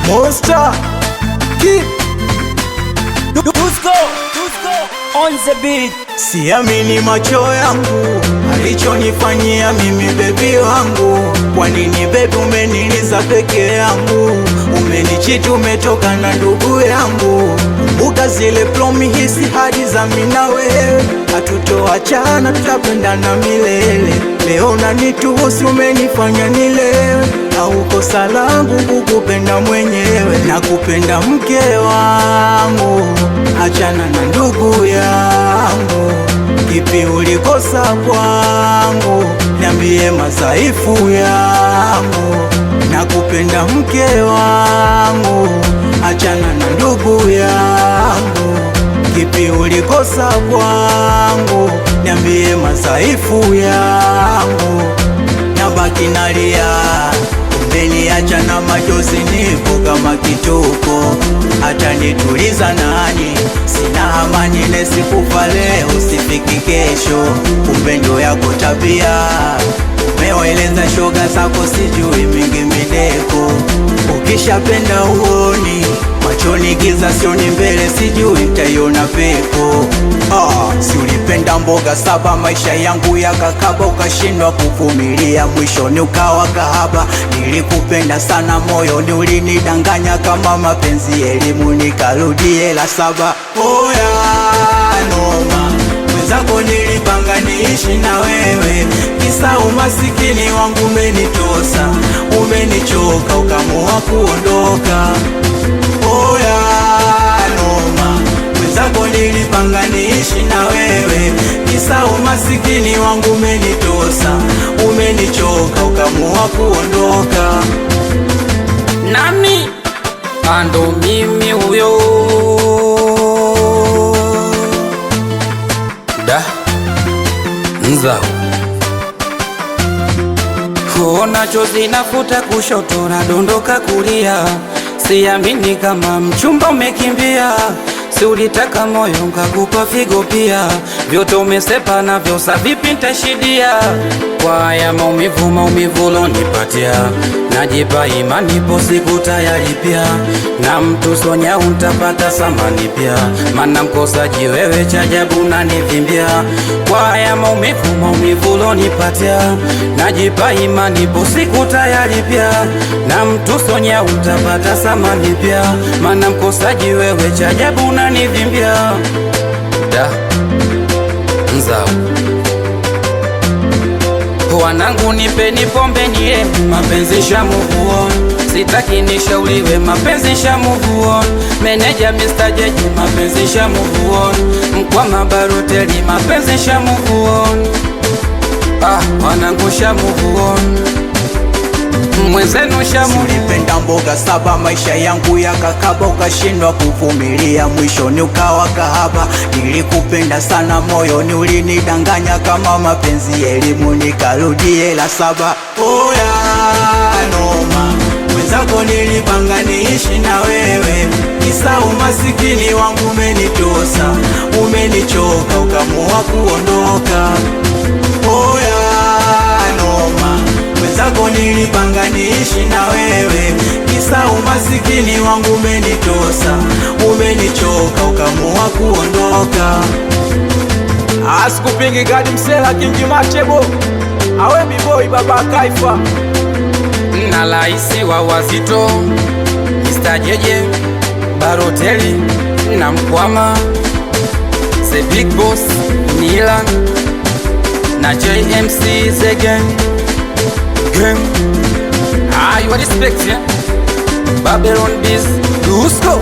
Monster Kid Dusko on the beat. Siamini macho yangu alichonifanyia mimi bebi wangu. Kwa nini bebi umeniliza peke yangu? Umenichiti umetoka na ndugu yangu. Kumbuka zile promise hadi za mimi na wewe, hatutoachana tutapendana milele. Leo unanitusi umenifanya nilewe, au kosa langu kukupenda mwenyewe? Nakupenda mke wangu, achana na ndugu yangu. Kipi ulikosa kwangu? Niambie madhaifu yangu. Nakupenda mke wangu, achana na ndugu yangu. Kipi ulikosa kwangu? Niambie madhaifu yangu. Nabaki nalia, umeniacha na machozi, nipo kama kituko. Hata nituliza nani? Sina amani, nesikufa leo sifiki kesho. Kumbe ndo yako tabia, umewaeleza shoga zako sijui mingi mideko. Ukishapenda uoni, machoni giza sioni mbele, sijui taiona pepo. Si ulipenda mboga saba, maisha yangu yakakaba, ukashindwa kuvumilia, mwishoni ukawa kahaba. Nilikupenda sana moyoni, ulinidanganya kama mapenzi elimu, nikarudie la saba. Oya noma, mwenzako nilipanga niishi na wewe, kisa umasikini wangu umenitosa, umenichoka ukamua kuondoka. Oya noma, mwenzako nilipanga niishi na wewe, kisa umasikini wangu umenitosa, umenichoka ukamua kuondoka. Nani ando mimi huyo? Da Nzao kuona chozi nafuta kushoto na dondoka kulia. Siamini kama mchumba umekimbia. Si ulitaka moyo nkakupa figo pia, vyote umesepa navyo, sa vipi nitashidia? Kwa haya maumivu ulonipatia, najipa imani po siku tayari pia, na mtu sonya untapata samani pia, mana mkosaji wewe chajabu unanivimbia. Kwa haya maumivu ulonipatia, najipa imani po siku tayari pia, na mtu sonya untapata samani pia, mana mkosaji wewe chajabu unanivimbia. Da Nzao wanangu, nipeni pombe nie, mapenzi sha move on. Sitaki nishauriwe, mapenzi sha move on. Meneja Mr. Jeje, mapenzi sha move on. Mkwama Baroteli, mapenzi sha move on. Wanangu sha move on, mwenzenu sha move on. Ulipenda mboga saba, maisha yangu yakakaba, ukashindwa kuvumilia, mwishoni ukawa kahaba. Nilikupenda sana moyoni, ulinidanganya kama mapenzi elimu, nikarudie la saba. Oya noma, mwenzako nilipanga niishi na wewe, kisa umasikini wangu umenitosa, umenichoka ukamua kuondoka. Oya noma, mwenzako nilipanga niishi na wewe, kisa umasikini wangu umenitosa, umenichoka ukamua kuondoka. Asikupingi gadi msela kingi machebo, awe biboi baba Kaifa na laisi wa wazito Mr. Jeje, Baroteli na Mkwama, The Big Boss Nilan na JMC The Gang. You respect, yeah? Babylon Biz Dusko.